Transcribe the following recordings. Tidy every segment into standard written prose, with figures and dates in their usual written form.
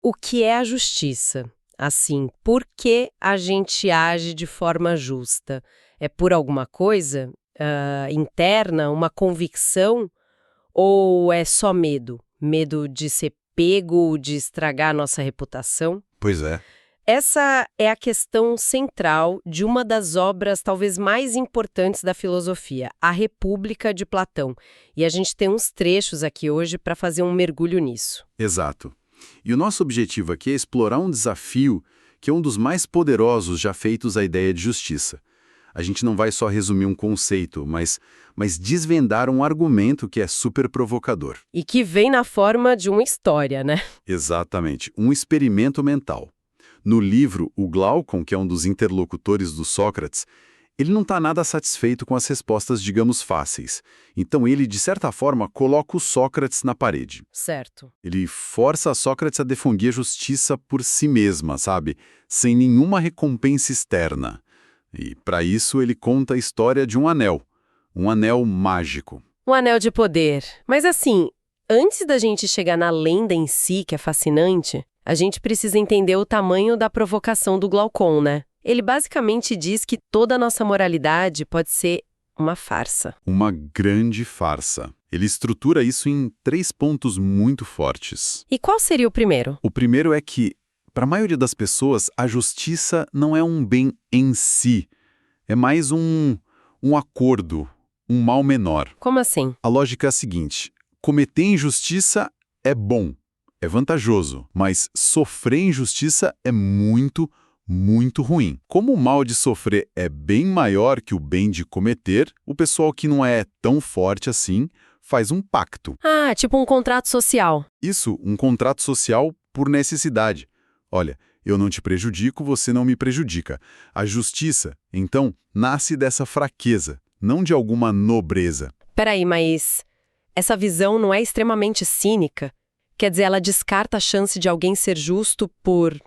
o que é a justiça? Assim, por que a gente age de forma justa? É por alguma coisa interna, uma convicção? Ou é só medo? Medo de ser pego, de estragar a nossa reputação? Pois é. Essa é a questão central de uma das obras talvez mais importantes da filosofia, A República de Platão. E a gente tem uns trechos aqui hoje para fazer um mergulho nisso. Exato. E o nosso objetivo aqui é explorar um desafio que é um dos mais poderosos já feitos à ideia de justiça. A gente não vai só resumir um conceito, mas desvendar um argumento que é super provocador. E que vem na forma de uma história, né? Exatamente, um experimento mental. No livro, o Glaucon, que é um dos interlocutores do Sócrates, ele não está nada satisfeito com as respostas, digamos, fáceis. Então ele, de certa forma, coloca o Sócrates na parede. Certo. Ele força Sócrates a defender a justiça por si mesma, sabe? Sem nenhuma recompensa externa. E, para isso, ele conta a história de um anel mágico. Um anel de poder. Mas assim, antes da gente chegar na lenda em si, que é fascinante, a gente precisa entender o tamanho da provocação do Glaucon, né? Ele basicamente diz que toda a nossa moralidade pode ser uma farsa. Uma grande farsa. Ele estrutura isso em 3 pontos muito fortes. E qual seria o primeiro? O primeiro é que, para a maioria das pessoas, a justiça não é um bem em si. É mais um acordo, um mal menor. Como assim? A lógica é a seguinte: cometer injustiça é bom, é vantajoso, mas sofrer injustiça é muito, muito ruim. Como o mal de sofrer é bem maior que o bem de cometer, o pessoal que não é tão forte assim faz um pacto. Ah, tipo um contrato social. Isso, um contrato social por necessidade. Olha, eu não te prejudico, você não me prejudica. A justiça, então, nasce dessa fraqueza, não de alguma nobreza. Peraí, mas essa visão não é extremamente cínica? Quer dizer, ela descarta a chance de alguém ser justo por,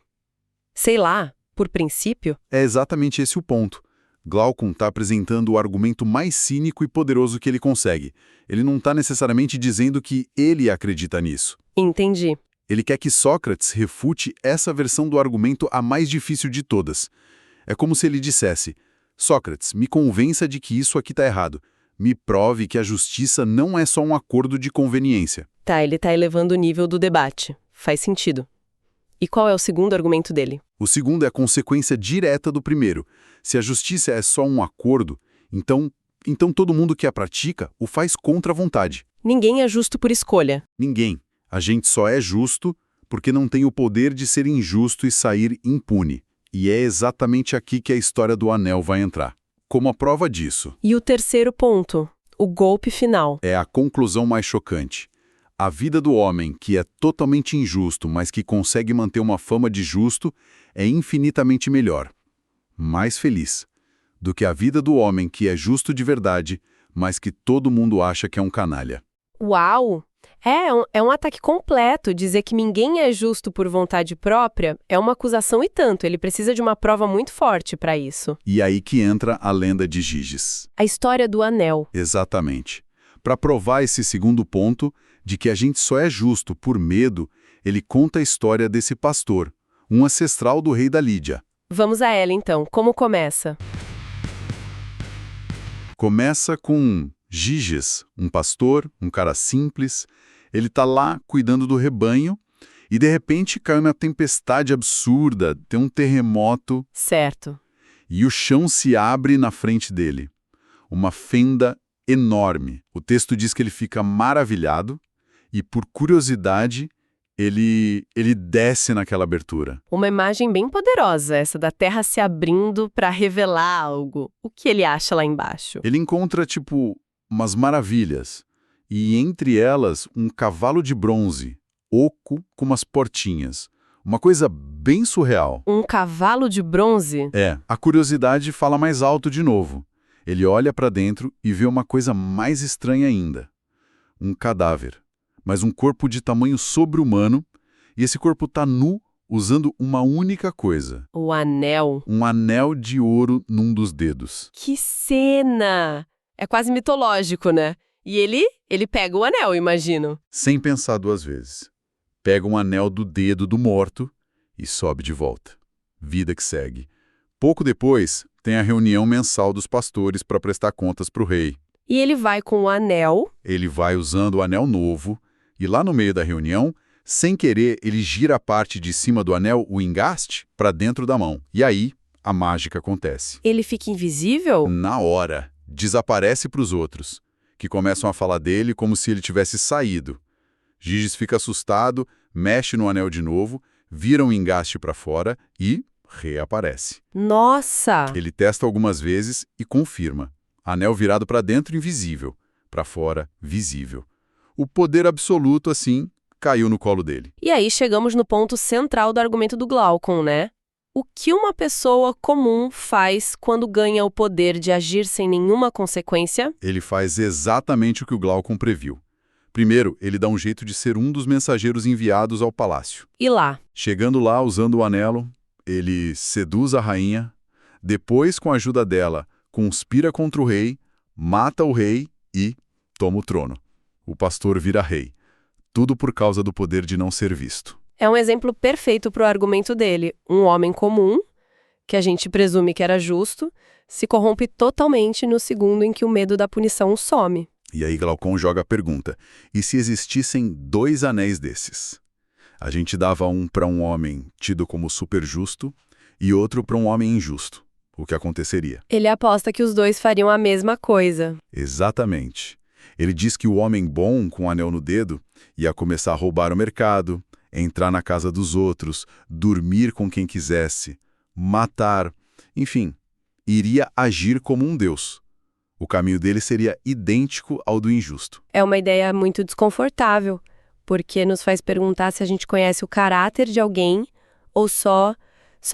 sei lá, por princípio? É exatamente esse o ponto. Glaucon está apresentando o argumento mais cínico e poderoso que ele consegue. Ele não está necessariamente dizendo que ele acredita nisso. Entendi. Ele quer que Sócrates refute essa versão do argumento a mais difícil de todas. É como se ele dissesse: Sócrates, me convença de que isso aqui está errado. Me prove que a justiça não é só um acordo de conveniência. Tá, ele tá elevando o nível do debate. Faz sentido. E qual é o segundo argumento dele? O segundo é a consequência direta do primeiro. Se a justiça é só um acordo, então todo mundo que a pratica o faz contra a vontade. Ninguém é justo por escolha. Ninguém. A gente só é justo porque não tem o poder de ser injusto e sair impune. E é exatamente aqui que a história do anel vai entrar. Como a prova disso. E o terceiro ponto, o golpe final. É a conclusão mais chocante. A vida do homem, que é totalmente injusto, mas que consegue manter uma fama de justo, é infinitamente melhor, mais feliz, do que a vida do homem que é justo de verdade, mas que todo mundo acha que é um canalha. Uau! É um ataque completo. Dizer que ninguém é justo por vontade própria é uma acusação e tanto. Ele precisa de uma prova muito forte para isso. E aí que entra a lenda de Giges. A história do anel. Exatamente. Para provar esse segundo ponto, de que a gente só é justo por medo, ele conta a história desse pastor, um ancestral do rei da Lídia. Vamos a ela então. Como começa? Começa com Giges, um pastor, um cara simples. Ele está lá cuidando do rebanho e de repente cai uma tempestade absurda, tem um terremoto. Certo. E o chão se abre na frente dele. Uma fenda enorme. O texto diz que ele fica maravilhado e, por curiosidade, ele desce naquela abertura. Uma imagem bem poderosa, essa da terra se abrindo para revelar algo. O que ele acha lá embaixo? Ele encontra, umas maravilhas. E entre elas, um cavalo de bronze, oco com umas portinhas. Uma coisa bem surreal. Um cavalo de bronze? É, a curiosidade fala mais alto de novo. Ele olha para dentro e vê uma coisa mais estranha ainda. Um cadáver, mas um corpo de tamanho sobre-humano, e esse corpo está nu, usando uma única coisa. O anel. Um anel de ouro num dos dedos. Que cena! É quase mitológico, né? E ele pega o anel, imagino. Sem pensar duas vezes. pega um anel do dedo do morto e sobe de volta. Vida que segue. Pouco depois, tem a reunião mensal dos pastores para prestar contas para o rei. E ele vai com o anel. Ele vai usando o anel novo e lá no meio da reunião, sem querer, ele gira a parte de cima do anel, o engaste, para dentro da mão. E aí, a mágica acontece. Ele fica invisível? Na hora, desaparece para os outros, que começam a falar dele como se ele tivesse saído. Giges fica assustado, mexe no anel de novo, vira um engaste para fora e reaparece. Nossa! Ele testa algumas vezes e confirma. Anel virado para dentro, invisível. Para fora, visível. O poder absoluto, assim, caiu no colo dele. E aí chegamos no ponto central do argumento do Glaucon, né? O que uma pessoa comum faz quando ganha o poder de agir sem nenhuma consequência? Ele faz exatamente o que o Glaucon previu. Primeiro, ele dá um jeito de ser um dos mensageiros enviados ao palácio. E lá? Chegando lá, usando o anelo, ele seduz a rainha, depois, com a ajuda dela, conspira contra o rei, mata o rei e toma o trono. O pastor vira rei. Tudo por causa do poder de não ser visto. É um exemplo perfeito para o argumento dele. Um homem comum, que a gente presume que era justo, se corrompe totalmente no segundo em que o medo da punição some. E aí Glaucon joga a pergunta, e se existissem 2 anéis desses? A gente dava um para um homem tido como super justo e outro para um homem injusto. O que aconteceria? Ele aposta que os dois fariam a mesma coisa. Exatamente. Ele diz que o homem bom, com o anel no dedo, ia começar a roubar o mercado, entrar na casa dos outros, dormir com quem quisesse, matar, enfim, iria agir como um deus. O caminho dele seria idêntico ao do injusto. É uma ideia muito desconfortável, porque nos faz perguntar se a gente conhece o caráter de alguém ou só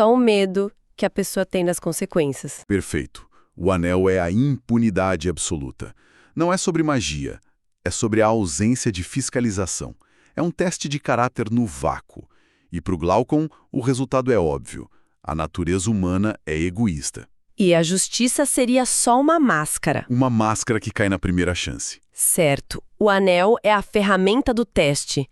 o medo que a pessoa tem das consequências. Perfeito. O anel é a impunidade absoluta. Não é sobre magia, é sobre a ausência de fiscalização. É um teste de caráter no vácuo. E para o Glaucon, o resultado é óbvio. A natureza humana é egoísta. E a justiça seria só uma máscara. Uma máscara que cai na primeira chance. Certo. O anel é a ferramenta do teste.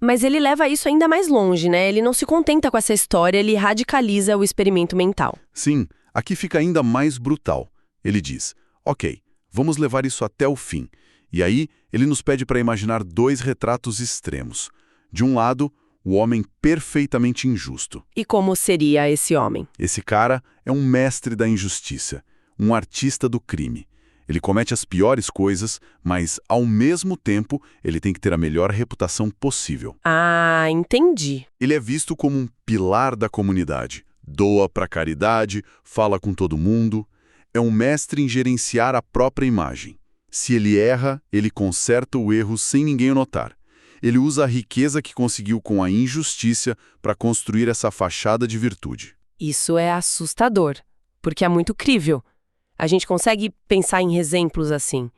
Mas ele leva isso ainda mais longe, né? Ele não se contenta com essa história, ele radicaliza o experimento mental. Sim, aqui fica ainda mais brutal. Ele diz, ok, vamos levar isso até o fim. E aí, ele nos pede para imaginar 2 retratos extremos. De um lado, o homem perfeitamente injusto. E como seria esse homem? Esse cara é um mestre da injustiça, um artista do crime. Ele comete as piores coisas, mas, ao mesmo tempo, ele tem que ter a melhor reputação possível. Ah, entendi. Ele é visto como um pilar da comunidade. Doa para caridade, fala com todo mundo. É um mestre em gerenciar a própria imagem. Se ele erra, ele conserta o erro sem ninguém o notar. Ele usa a riqueza que conseguiu com a injustiça para construir essa fachada de virtude. Isso é assustador, porque é muito crível. A gente consegue pensar em exemplos assim.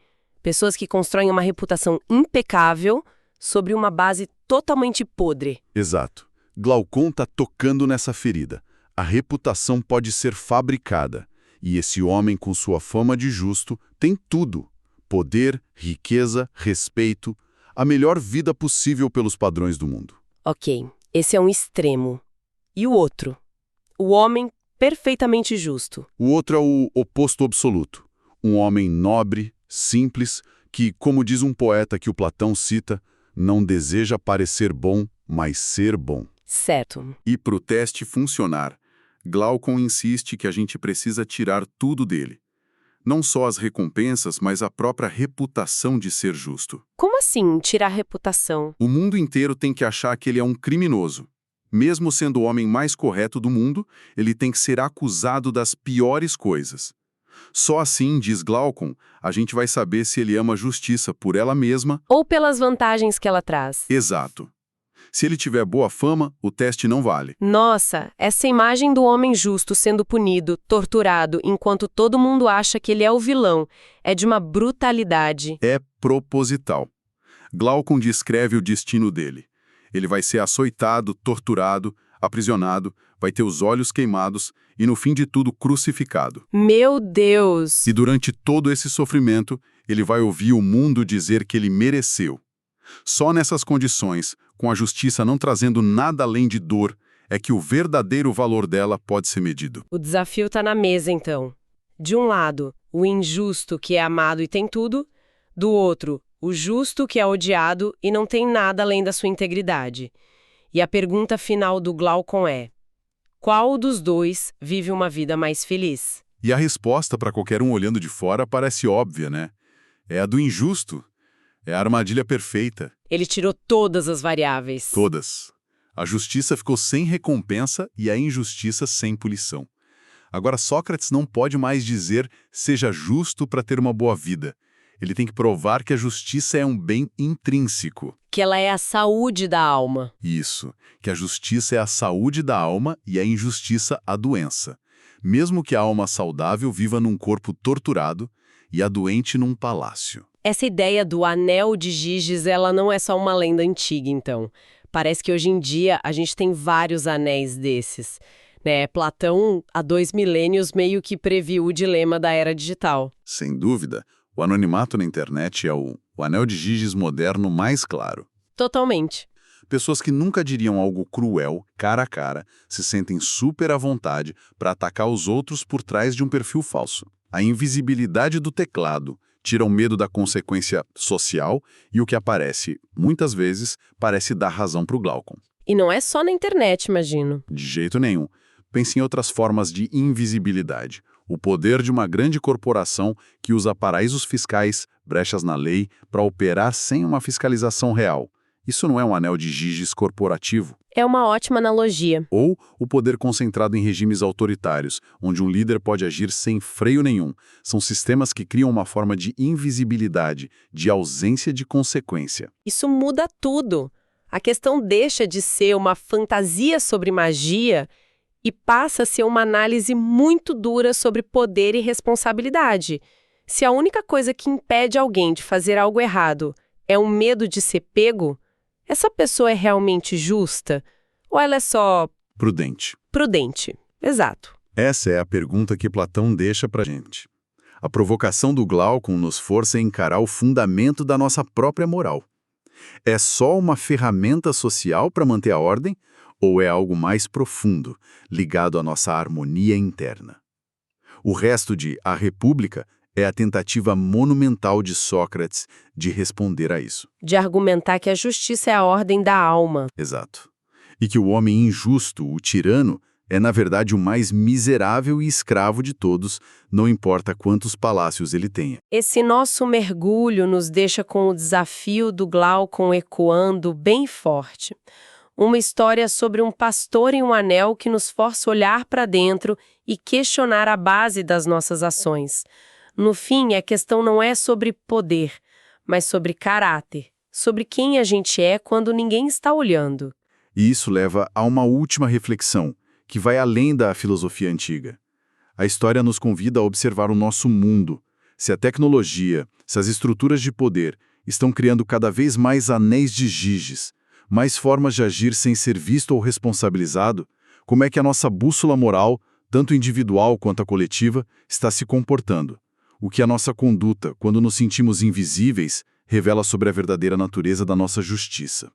Pessoas que constroem uma reputação impecável sobre uma base totalmente podre. Exato. Glaucon está tocando nessa ferida. A reputação pode ser fabricada. E esse homem, com sua fama de justo, tem tudo. Poder, riqueza, respeito, a melhor vida possível pelos padrões do mundo. Ok, esse é um extremo. E o outro? O homem perfeitamente justo. O outro é o oposto absoluto. Um homem nobre, simples, que, como diz um poeta que o Platão cita, não deseja parecer bom, mas ser bom. Certo. E para o teste funcionar, Glaucon insiste que a gente precisa tirar tudo dele. Não só as recompensas, mas a própria reputação de ser justo. Como assim, tirar a reputação? O mundo inteiro tem que achar que ele é um criminoso. Mesmo sendo o homem mais correto do mundo, ele tem que ser acusado das piores coisas. Só assim, diz Glaucon, a gente vai saber se ele ama a justiça por ela mesma ou pelas vantagens que ela traz. Exato. Se ele tiver boa fama, o teste não vale. Nossa, essa imagem do homem justo sendo punido, torturado, enquanto todo mundo acha que ele é o vilão, é de uma brutalidade. É proposital. Glaucon descreve o destino dele. Ele vai ser açoitado, torturado, aprisionado, vai ter os olhos queimados e, no fim de tudo, crucificado. Meu Deus! E durante todo esse sofrimento, ele vai ouvir o mundo dizer que ele mereceu. Só nessas condições, com a justiça não trazendo nada além de dor, é que o verdadeiro valor dela pode ser medido. O desafio está na mesa, então. De um lado, o injusto que é amado e tem tudo. Do outro, o justo que é odiado e não tem nada além da sua integridade. E a pergunta final do Glaucon é: qual dos dois vive uma vida mais feliz? E a resposta para qualquer um olhando de fora parece óbvia, né? É a do injusto. É a armadilha perfeita. Ele tirou todas as variáveis. Todas. A justiça ficou sem recompensa e a injustiça sem punição. Agora, Sócrates não pode mais dizer seja justo para ter uma boa vida. Ele tem que provar que a justiça é um bem intrínseco. Que ela é a saúde da alma. Isso, que a justiça é a saúde da alma e a injustiça a doença. Mesmo que a alma saudável viva num corpo torturado e a doente num palácio. Essa ideia do anel de Giges, ela não é só uma lenda antiga, então. Parece que hoje em dia a gente tem vários anéis desses, né? Platão, há 2 milênios, meio que previu o dilema da era digital. Sem dúvida, o anonimato na internet é o anel de Giges moderno mais claro. Totalmente. Pessoas que nunca diriam algo cruel, cara a cara, se sentem super à vontade para atacar os outros por trás de um perfil falso. A invisibilidade do teclado tira o medo da consequência social e o que aparece, muitas vezes, parece dar razão para o Glaucon. E não é só na internet, imagino. De jeito nenhum. Pense em outras formas de invisibilidade. O poder de uma grande corporação que usa paraísos fiscais, brechas na lei, para operar sem uma fiscalização real. Isso não é um anel de Giges corporativo? É uma ótima analogia. Ou o poder concentrado em regimes autoritários, onde um líder pode agir sem freio nenhum. São sistemas que criam uma forma de invisibilidade, de ausência de consequência. Isso muda tudo. A questão deixa de ser uma fantasia sobre magia e passa a ser uma análise muito dura sobre poder e responsabilidade. Se a única coisa que impede alguém de fazer algo errado é o medo de ser pego, essa pessoa é realmente justa? Ou ela é só... Prudente. Prudente, exato. Essa é a pergunta que Platão deixa pra gente. A provocação do Glaucon nos força a encarar o fundamento da nossa própria moral. É só uma ferramenta social para manter a ordem? Ou é algo mais profundo, ligado à nossa harmonia interna? O resto de A República é a tentativa monumental de Sócrates de responder a isso. De argumentar que a justiça é a ordem da alma. Exato. E que o homem injusto, o tirano, é na verdade o mais miserável e escravo de todos, não importa quantos palácios ele tenha. Esse nosso mergulho nos deixa com o desafio do Glaucon ecoando bem forte. Uma história sobre um pastor e um anel que nos força a olhar para dentro e questionar a base das nossas ações. No fim, a questão não é sobre poder, mas sobre caráter, sobre quem a gente é quando ninguém está olhando. E isso leva a uma última reflexão, que vai além da filosofia antiga. A história nos convida a observar o nosso mundo. Se a tecnologia, se as estruturas de poder estão criando cada vez mais anéis de Giges, mais formas de agir sem ser visto ou responsabilizado, como é que a nossa bússola moral, tanto individual quanto a coletiva, está se comportando? O que a nossa conduta, quando nos sentimos invisíveis, revela sobre a verdadeira natureza da nossa justiça.